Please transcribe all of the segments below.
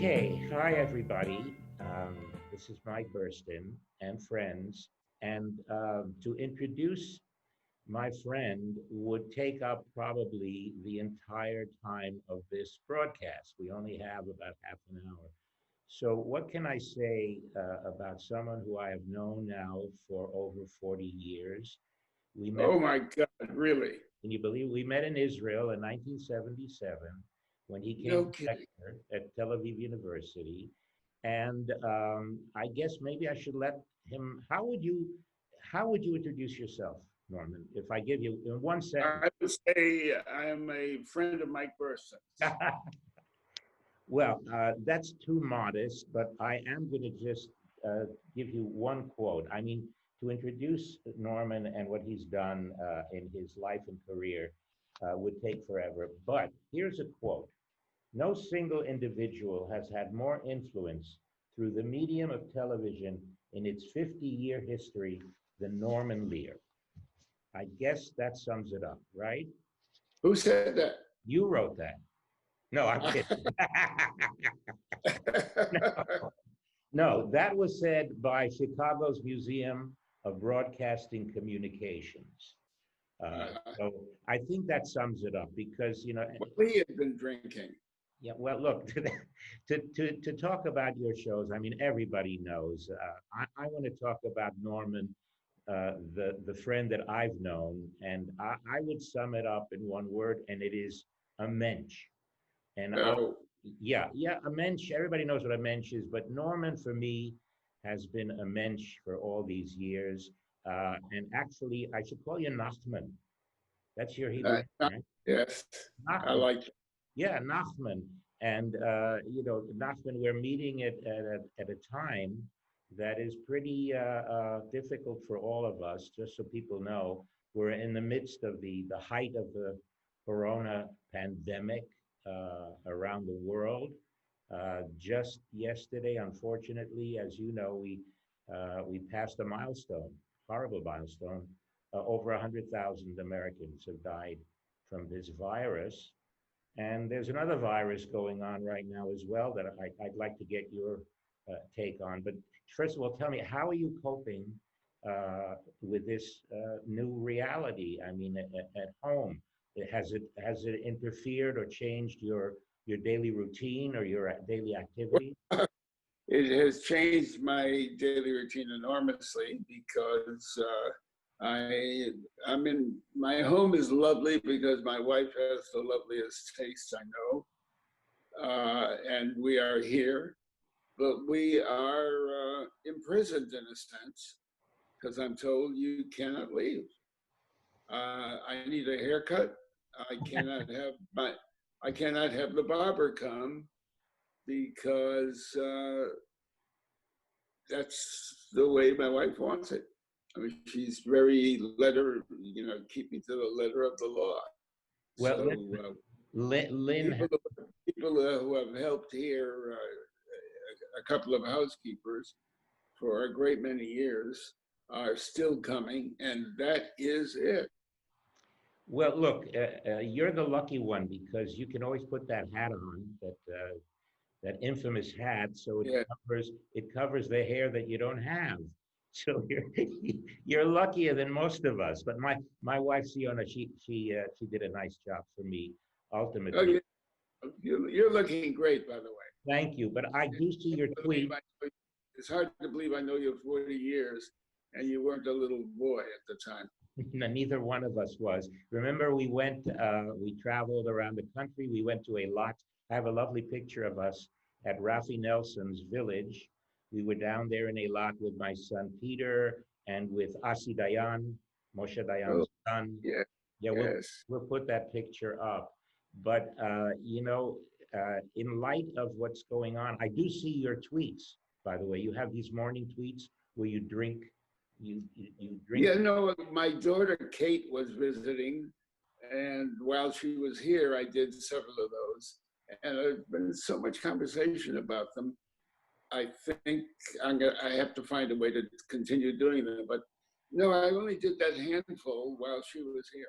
Okay, hi everybody. This is Mike Burstyn and friends. And to introduce my friend would take up probably the entire time of this broadcast. We only have about half an hour. So, what can I say about someone who I have known now for over 40 years? We met, Oh my God, really? can you believe we met in Israel in 1977 when he came No to kidding. lecture at Tel Aviv University. And I guess maybe I should let him. How would you introduce yourself, Norman? If I give you in one sentence. I would say I'm a friend of Mike Burstyn's. Well, that's too modest, but I am going to just give you one quote. I mean, to introduce Norman and what he's done in his life and career would take forever. But here's a quote. No single individual has had more influence through the medium of television in its 50-year history than Norman Lear. I guess that sums it up, right? Who said that? You wrote that. No, I'm kidding. No, that was said by Chicago's Museum of Broadcasting Communications. So I think that sums it up because, Well, he had been drinking. yeah, well, look, to talk about your shows, I mean, everybody knows. I want to talk about Norman, the friend that I've known, and I would sum it up in one word, and it is a mensch. And Oh, yeah, a mensch. Everybody knows what a mensch is, but Norman for me has been a mensch for all these years. And actually, I should call you Nachman. That's your Hebrew name, right? yes, I Nachman. like it. Yeah, Nachman. And, Nachman, we're meeting at a time that is pretty difficult for all of us, just so people know. We're in the midst of the height of the corona pandemic around the world. Just yesterday, unfortunately, as you know, we passed a milestone, horrible milestone. Over 100,000 Americans have died from this virus. And there's another virus going on right now as well that I'd like to get your take on. But first of all, tell me, how are you coping with this new reality? I mean, at home, has it interfered or changed your daily routine or your daily activity? It has changed my daily routine enormously because I'm in my home is lovely because my wife has the loveliest taste I know, and we are here, but we are imprisoned in a sense because I'm told you cannot leave. I need a haircut. I cannot have my I cannot have the barber come because that's the way my wife wants it. I mean, she's very keep me to the letter of the law. Well, So Lynn, people, people who have helped here, a couple of housekeepers for a great many years, are still coming, and that is it. well, look, you're the lucky one because you can always put that hat on, that infamous hat, so Yeah, it covers the hair that you don't have. So you're luckier than most of us. But my wife Siona, she did a nice job for me oh, ultimately. you're looking great, by the way. Thank you. But I do see your tweet. It's hard to believe I know you 40 years and you weren't a little boy at the time. No, neither one of us was. Remember, we traveled around the country. We went to a lot. I have a lovely picture of us at Rafi Nelson's village. We were down there in a lot with my son Peter and with Asi Dayan, Moshe Oh, Dayan's son. yeah, Yeah, we'll yes. we'll put that picture up. But in light of what's going on, I do see your tweets. By the way, you have these morning tweets where you drink, you drink. Yeah, no, my daughter Kate was visiting, and while she was here, I did several of those. And there's been so much conversation about them. I think I have to find a way to continue doing them. But no, I only did that handful while she was here.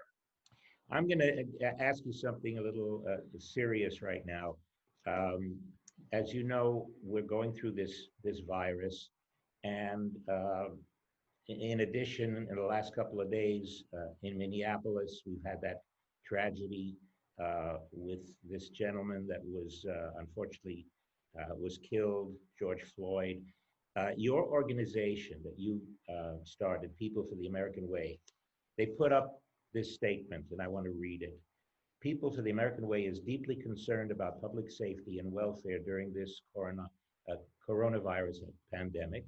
I'm going to ask you something a little serious right now. Um, as you know, we're going through this virus, and in addition, in the last couple of days in Minneapolis, we've had that tragedy with this gentleman that was unfortunately was killed, George Floyd. Your organization that you started, People for the American Way, they put up this statement, and I want to read it. People for the American Way is deeply concerned about public safety and welfare during this coronavirus pandemic.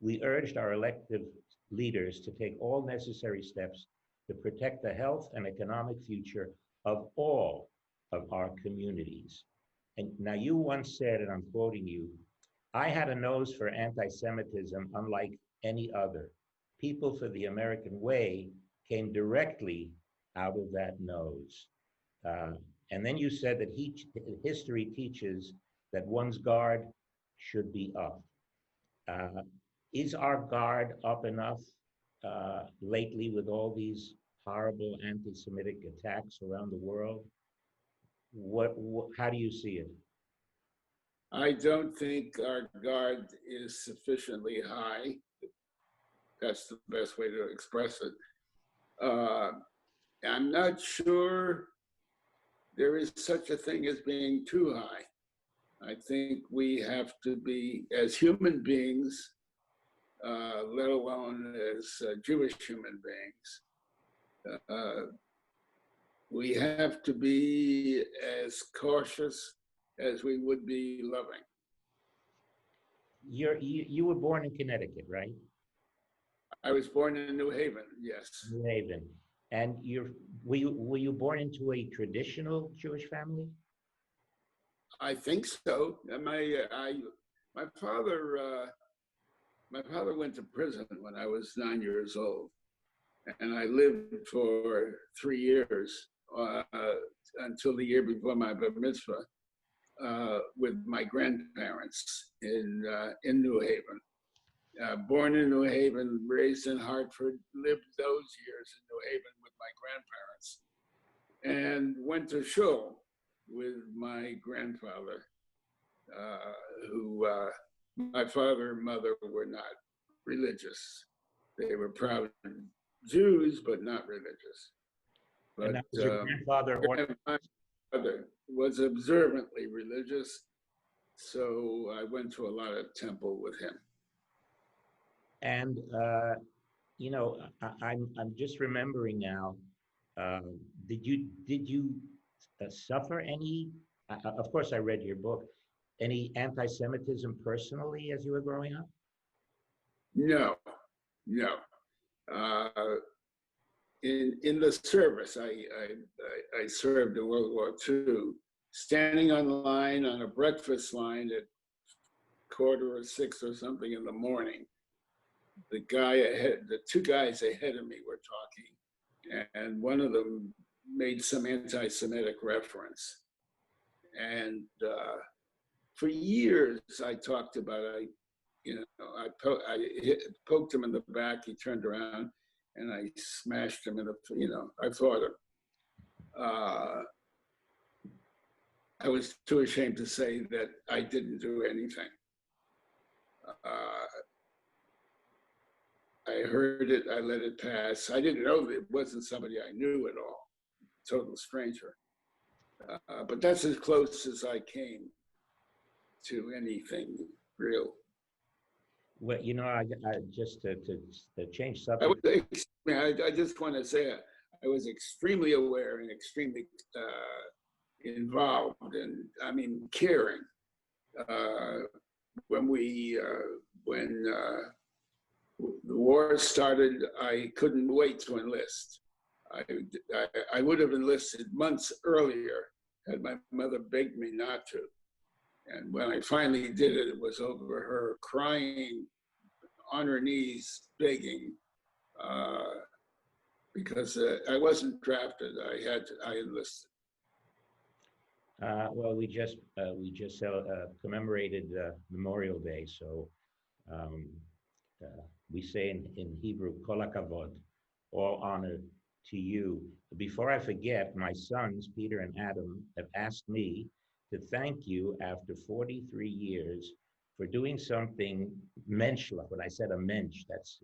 We urged our elected leaders to take all necessary steps to protect the health and economic future of all of our communities. And now you once said, and I'm quoting you, I had a nose for anti-Semitism unlike any other. People for the American Way came directly out of that nose. Uh, and then you said that history teaches that one's guard should be up. Uh, is our guard up enough lately with all these horrible anti-Semitic attacks around the world? How do you see it? I don't think our guard is sufficiently high. That's the best way to express it. I'm not sure there is such a thing as being too high. I think we have to be, as human beings, let alone as Jewish human beings, we have to be as cautious as we would be loving. You were born in Connecticut, right? I was born in New Haven, yes. New Haven. And were you born into a traditional Jewish family? I think so. My father went to prison when I was 9 years old, and I lived for 3 years until the year before my bar mitzvah with my grandparents in New Haven. Born in New Haven, raised in Hartford, lived those years in New Haven with my grandparents, and went to shul with my grandfather, who my father and mother were not religious. They were proud Jews, but not religious. But and that was your grandfather my father was observantly religious, so I went to a lot of temple with him. And you know, I'm just remembering now. Did you suffer any? Of course, I read your book. Any anti-Semitism personally as you were growing up? No. In the service, I served in World War II, standing on the line on a breakfast line at 5:45 or something in the morning. The two guys ahead of me were talking, and one of them made some anti-Semitic reference. And for years, I talked about, I poked him in the back, he turned around, and I smashed him in the, I fought him. I was too ashamed to say that I didn't do anything. I heard it, I let it pass. I didn't know that it wasn't somebody I knew at all, total stranger. But that's as close as I came to anything real. Well, you know, I just to change subject. I just want to say I was extremely aware and extremely involved and, I mean, caring. When the war started, I couldn't wait to enlist. I would have enlisted months earlier had my mother begged me not to. And when I finally did it, it was over her crying on her knees, begging, because I wasn't drafted. I enlisted. Well, we just commemorated Memorial Day, so we say in Hebrew, "Kol hakavod," all honor to you. Before I forget, my sons Peter and Adam have asked me to thank you after 43 years for doing something menschlich. When I said a mensch, that's,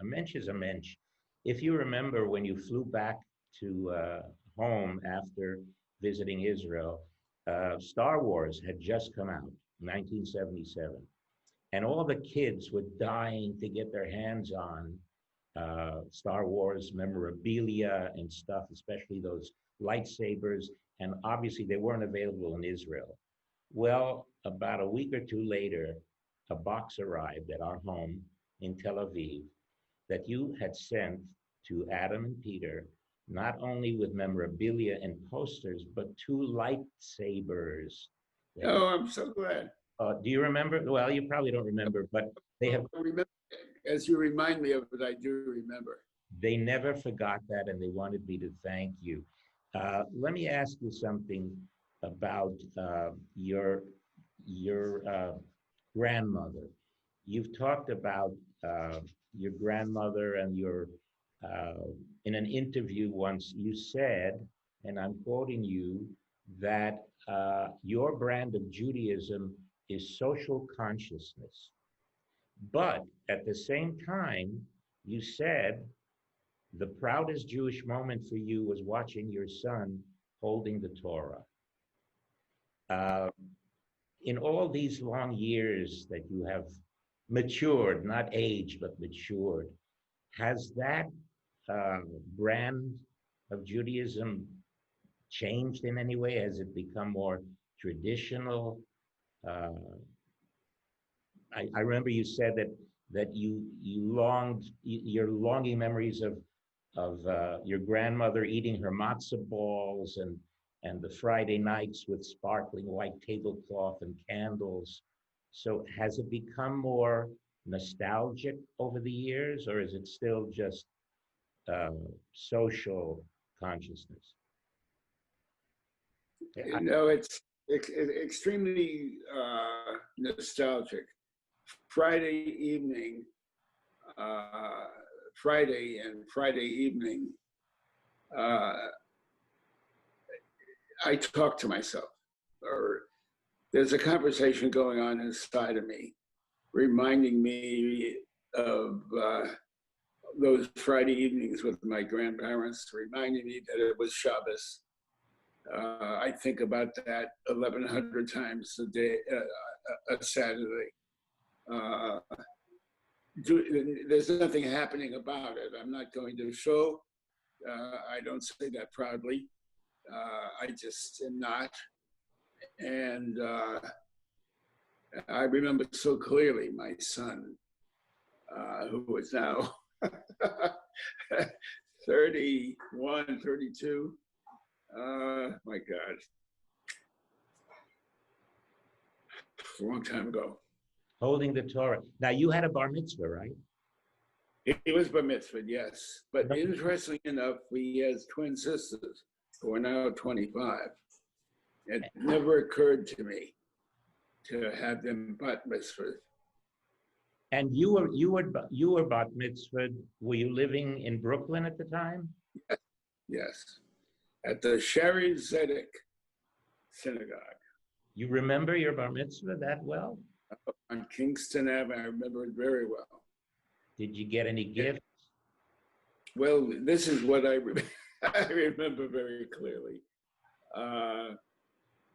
a mensch is a mensch. If you remember when you flew back to home after visiting Israel, Star Wars had just come out, 1977. And all the kids were dying to get their hands on Star Wars memorabilia and stuff, especially those lightsabers. And obviously, they weren't available in Israel. Well, about a week or two later, a box arrived at our home in Tel Aviv that you had sent to Adam and Peter, not only with memorabilia and posters, but two lightsabers. Oh, I'm so glad. Do you remember? Well, you probably don't remember, but they have. Remember, as you remind me of it, I do remember. They never forgot that, and they wanted me to thank you. Let me ask you something about your grandmother. You've talked about your grandmother and your in an interview once you said, and I'm quoting you, that your brand of Judaism is social consciousness. But at the same time, you said the proudest Jewish moment for you was watching your son holding the Torah. Uh, in all these long years that you have matured, not aged, but matured, has that brand of Judaism changed in any way? Has it become more traditional? Uh, I remember you said that you longed, your longing memories of your grandmother eating her matzah balls and the Friday nights with sparkling white tablecloth and candles. So has it become more nostalgic over the years, or is it still just social consciousness? You know, it's extremely nostalgic. Friday evening, Friday evening, I talk to myself, or there's a conversation going on inside of me, reminding me of those Friday evenings with my grandparents, reminding me that it was Shabbos. I think about that 1,100 times a day, a Saturday. There's nothing happening about it. I'm not going to show. I don't say that proudly. I just am not. And I remember so clearly my son, who is now 31, 32. My God. A long time ago. Holding the Torah. Now, you had a bar mitzvah, right? He was bar mitzvah, yes. But interestingly enough, he has twin sisters who are now 25. It never occurred to me to have them bat mitzvah. And you were bat mitzvah. Were you living in Brooklyn at the time? Yes, at the Shari Zedek Synagogue. You remember your bar mitzvah that well? On Kingston Ave, I remember it very well. Did you get any gifts? Well, this is what I remember very clearly.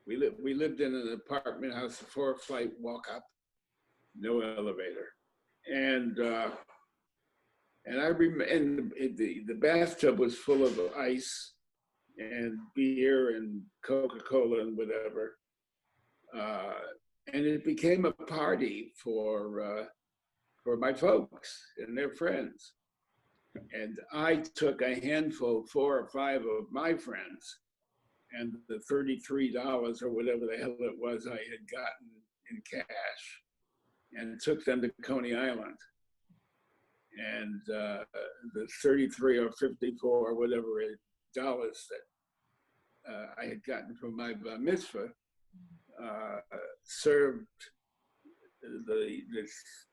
We lived in an apartment house, a 4-flight walk up, no elevator, and I remember, and the bathtub was full of ice and beer and Coca-Cola and whatever, and it became a party for my folks and their friends. And I took a handful, 4 or 5 of my friends, and the $33 or whatever the hell it was I had gotten in cash, and took them to Coney Island. And the 33 or 54 or whatever dollars that I had gotten from my bar mitzvah served the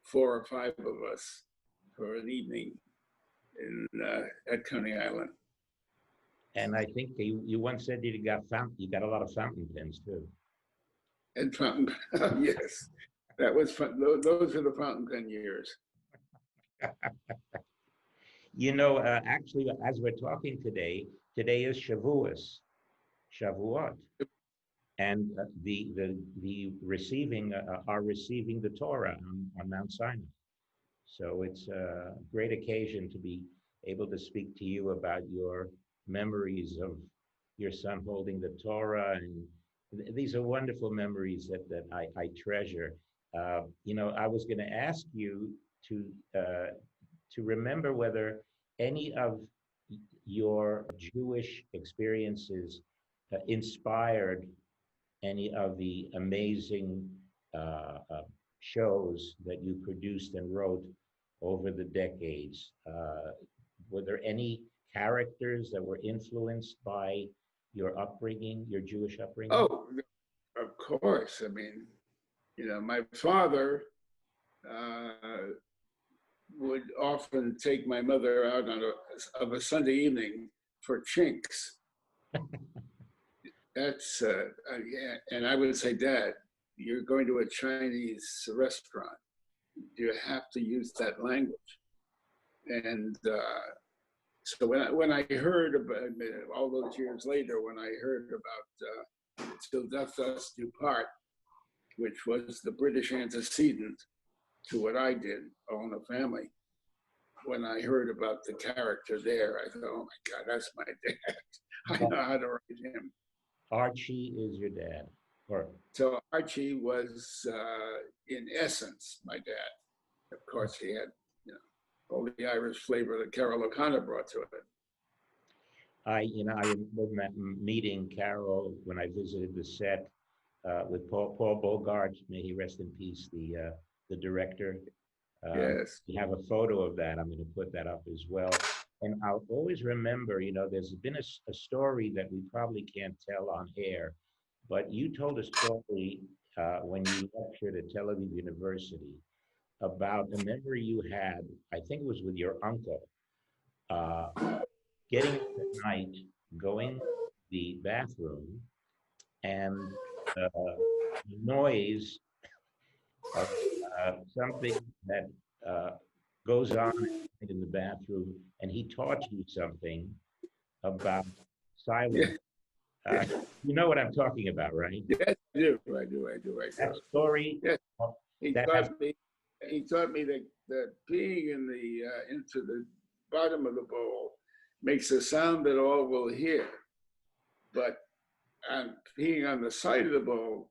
4 or 5 of us for an evening at Coney Island. And I think you once said you got a lot of fountain pens too. And fountain, yes, that was fun. Those are the fountain pen years. You know, actually, as we're talking today, today is Shavuot, and the receiving are receiving the Torah on Mount Sinai. So it's a great occasion to be able to speak to you about your memories of your son holding the Torah, and these are wonderful memories that I treasure. You know, I was going to ask you to to remember whether any of your Jewish experiences inspired any of the amazing shows that you produced and wrote over the decades. Were there any characters that were influenced by your upbringing, your Jewish upbringing? Oh, of course. I mean, my father would often take my mother out of a Sunday evening for chinks. That's yeah, and I would say, Dad, you're going to a Chinese restaurant. You have to use that language. And so when I heard about all those years later, when I heard about Till Death Us Do Part, which was the British antecedent to what I did, All in the Family, when I heard about the character there, I thought, oh my God, that's my dad. I know how to write him. Archie is your dad, or So Archie was, in essence, my dad. Of course, he had, all the Irish flavor that Carol O'Connor brought to it. I remember meeting Carol when I visited the set with Paul Bogart, may he rest in peace, the director. Yes. We have a photo of that. I'm going to put that up as well. And I'll always remember, there's been a story that we probably can't tell on air, but you told a story when you lectured at Tel Aviv University about a memory you had, I think it was with your uncle, uh, getting up at night, going to the bathroom, and the noise of something that goes on in the bathroom, and he taught you something about Yeah. silence. Uh, you know what I'm talking about, right? Yes, I do. I do. That story. Yes. Well, He that has, taught me. He taught me that peeing into the bottom of the bowl makes a sound that all will hear, but peeing on the side of the bowl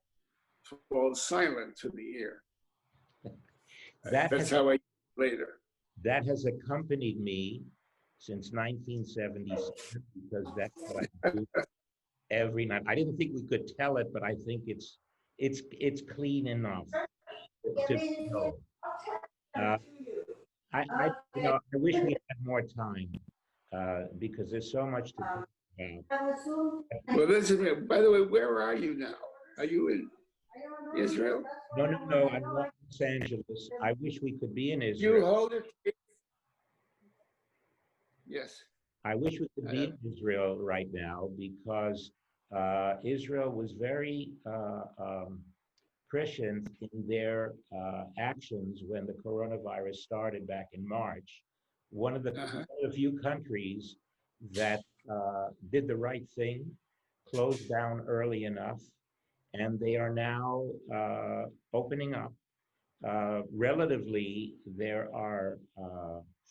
falls silent to the ear. that That's has how I later. that has accompanied me since 1977 because that's what I do every night. I didn't think we could tell it, but I think it's clean enough to know. Uh, I wish we had more time because there's so much to talk about. Well, listen. By the way, where are you now? Are you in Israel? No. I'm in Los Angeles. I wish we could be in You Israel. hold it. Yes. I wish we could be in Israel right now because Israel was very prescient in their actions when the coronavirus started back in March. One of the few countries that did the right thing, closed down early enough, and they are now opening up. Relatively, there are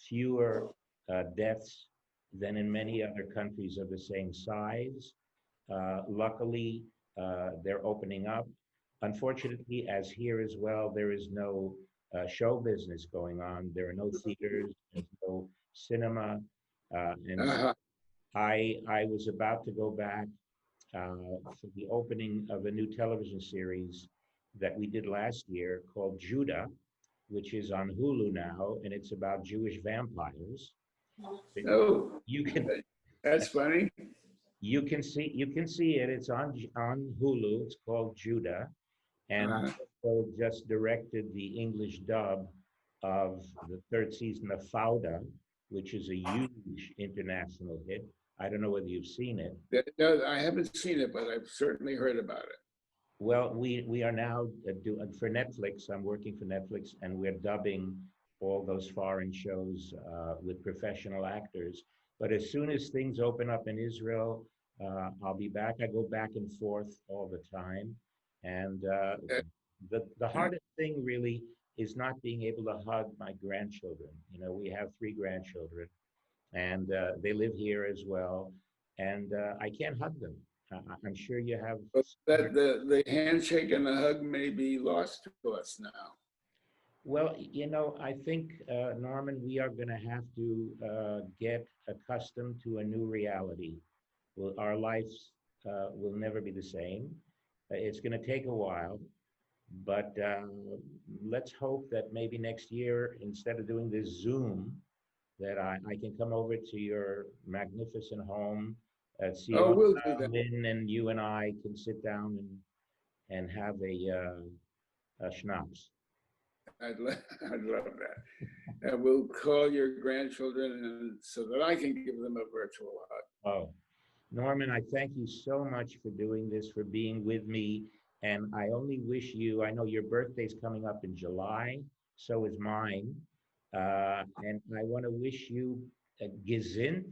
fewer deaths than in many other countries of the same size. Luckily, they're opening up. Unfortunately, as here as well, there is no show business going on. There are no theaters, there's no cinema. And I was about to go back for the opening of a new television series that we did last year called Judah, which is on Hulu now, and it's about Jewish vampires. Oh, You can that's funny. you can see it. It's on Hulu. It's called Judah, and I also just directed the English dub of the third season of Fauda, which is a huge international hit. I don't know whether you've seen it. No, I haven't seen it, but I've certainly heard about it. Well, we are now doing for Netflix. I'm working for Netflix, and we're dubbing all those foreign shows with professional actors. But as soon as things open up in Israel, I'll be back. I go back and forth all the time, and the hardest thing really is not being able to hug my grandchildren. You know, we have three grandchildren, and they live here as well, and I can't hug them. I'm sure you have. But that the handshake and the hug may be lost to us now. Well, you know, I think, Norman, we are going to have to get accustomed to a new reality. Well, our lives will never be the same. It's going to take a while, but let's hope that maybe next year, instead of doing this Zoom, that I can come over to your magnificent home, see Oh, all we'll do that. Lynn, and you and I can sit down and have a schnapps. I'd love that. And we'll call your grandchildren and so that I can give them a virtual hug. Oh, Norman, I thank you so much for doing this, for being with me. And I only wish you, I know your birthday's coming up in July, so is mine. And I want to wish you a gesund,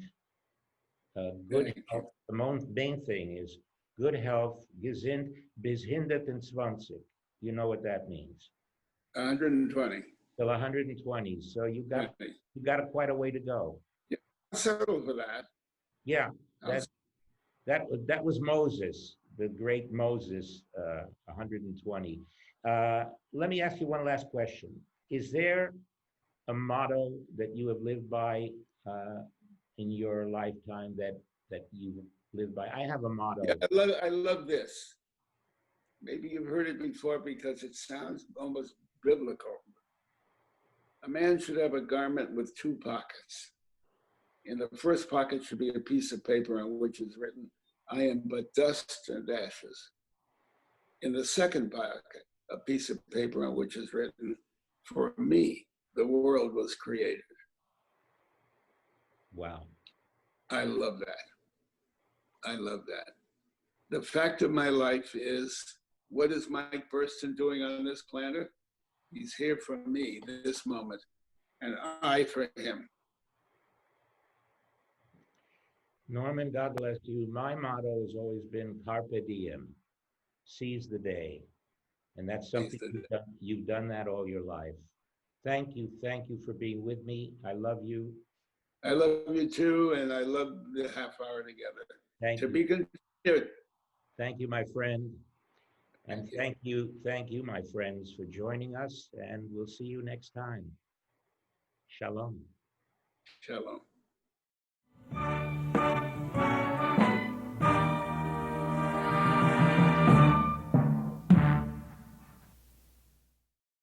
good Thank you. health. The main thing is good health, gesund bis 120. You know what that means. 120. Till 120. So you got quite a way to go. Yeah, I'll settle for that. Yeah, I'll that was Moses, the great Moses, 120. Let me ask you one last question. Is there a motto that you have lived by in your lifetime that you live by? I have a motto. Yeah, I love this. Maybe you've heard it before because it sounds almost biblical. A man should have a garment with two pockets. In the first pocket should be a piece of paper on which is written, "I am but dust and ashes." In the second pocket, a piece of paper on which is written, "For me, the world was created." Wow. I love that. I love that. The fact of my life is, what is Mike Burstyn doing on this planet? He's here for me this moment, and I for him. Norman, God bless you. My motto has always been carpe diem, seize the day. And that's something you've done that all your life. Thank you for being with me. I love you. I love you too, and I love the half hour together. Thank To you. be continued. Thank you, my friend. And Thank you. thank you, my friends, for joining us. And we'll see you next time. Shalom. Shalom.